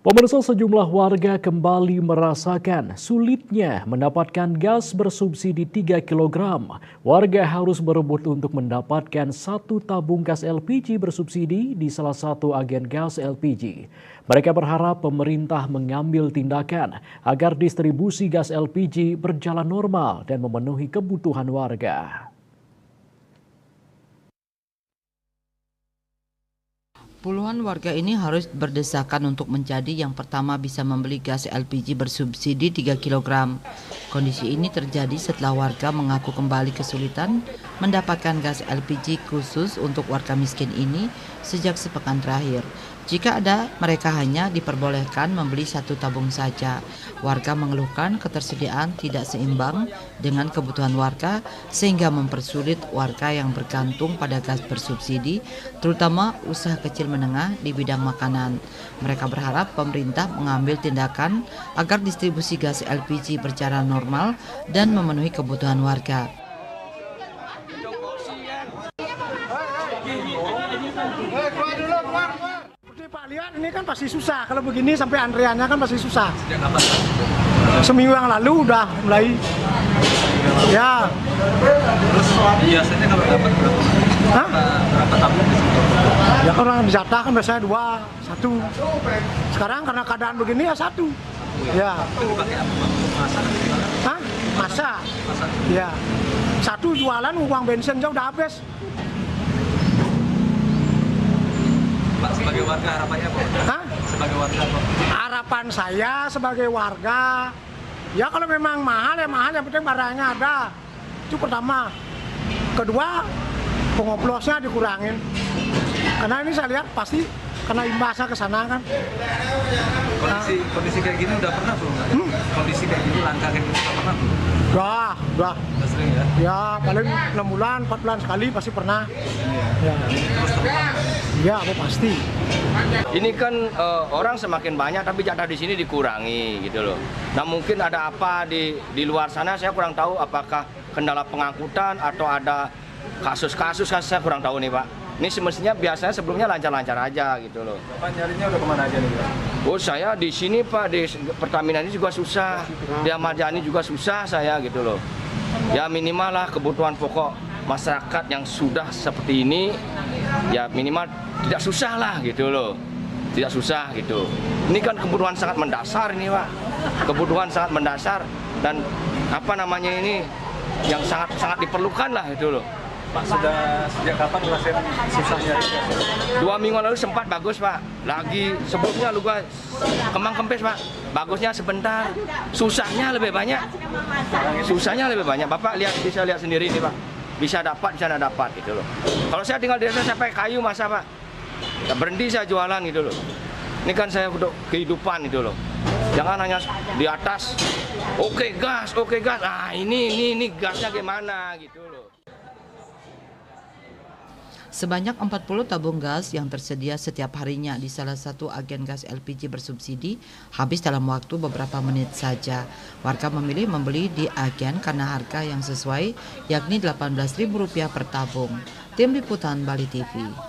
Pemirsa, sejumlah warga kembali merasakan sulitnya mendapatkan gas bersubsidi 3 kg. Warga harus berebut untuk mendapatkan satu tabung gas LPG bersubsidi di salah satu agen gas LPG. Mereka berharap pemerintah mengambil tindakan agar distribusi gas LPG berjalan normal dan memenuhi kebutuhan warga. Puluhan warga ini harus berdesakan untuk menjadi yang pertama bisa membeli gas LPG bersubsidi 3 kg. Kondisi ini terjadi setelah warga mengaku kembali kesulitan mendapatkan gas LPG khusus untuk warga miskin ini sejak sepekan terakhir. Jika ada, mereka hanya diperbolehkan membeli satu tabung saja. Warga mengeluhkan ketersediaan tidak seimbang dengan kebutuhan warga sehingga mempersulit warga yang bergantung pada gas bersubsidi, terutama usaha kecil menengah di bidang makanan. Mereka berharap pemerintah mengambil tindakan agar distribusi gas LPG berjalan normal dan memenuhi kebutuhan warga. Pak, lihat ini kan pasti susah. Kalau begini sampai antriannya kan pasti susah. Seminggu yang lalu udah mulai. Ya. Terus biasanya kalau dapat berapa tabung? Ya kalau yang dijatah kan biasanya 2, 1. Sekarang karena keadaan begini ya 1. Ya. Itu dipakai apa, Pak? Masak? Hah? Masak. Ya. 1 jualan uang bensin aja udah habis. Pak, sebagai warga harapannya apa? Hah? Sebagai warga apa? Harapan saya sebagai warga, ya kalau memang mahal ya mahal, yang penting barangnya ada. Itu pertama. Kedua, pengoplosnya dikurangin. Karena ini saya lihat pasti kena imbasnya ke sana kan. Kondisi kayak gini udah pernah belum? Kondisi kayak gini, langkah kayak gini udah pernah belum? Udah. Udah sering ya? Ya paling 6 bulan, 4 bulan sekali pasti pernah. Ya. Terus terulang. Ya, apa pasti. Ini kan orang semakin banyak tapi jatah di sini dikurangi gitu loh. Nah mungkin ada apa di luar sana saya kurang tahu, apakah kendala pengangkutan atau ada kasus-kasus saya kurang tahu nih Pak. Ini semestinya biasanya sebelumnya lancar-lancar aja gitu loh. Pak, nyarinya udah kemana aja nih, Pak? Oh saya di sini Pak, di Pertamina ini juga susah, di Ahmad Yani juga susah saya gitu loh. Ya minimal lah kebutuhan pokok masyarakat yang sudah seperti ini, ya minimal tidak susah lah gitu loh. Tidak susah gitu. Ini kan kebutuhan sangat mendasar ini Pak. Kebutuhan sangat mendasar dan apa namanya ini yang sangat diperlukan lah gitu loh. Pak, sudah sejak kapan ngerasain susah nyari gas? 2 minggu lalu sempat bagus Pak. Lagi sebelumnya juga kembang kempes Pak. Bagusnya sebentar, susahnya lebih banyak. Susahnya lebih banyak. Bapak bisa lihat sendiri ini Pak. Bisa dapat, bisa tidak dapat gitu loh. Kalau saya tinggal di desa saya pakai kayu masa Pak. Ya, berhenti saya jualan gitu loh. Ini kan saya untuk kehidupan gitu loh. Jangan hanya di atas. Oke gas. Ah ini gasnya gimana gitu loh. Sebanyak 40 tabung gas yang tersedia setiap harinya di salah satu agen gas LPG bersubsidi habis dalam waktu beberapa menit saja. Warga memilih membeli di agen karena harga yang sesuai, yakni Rp18.000 per tabung. Tim Liputan Bali TV.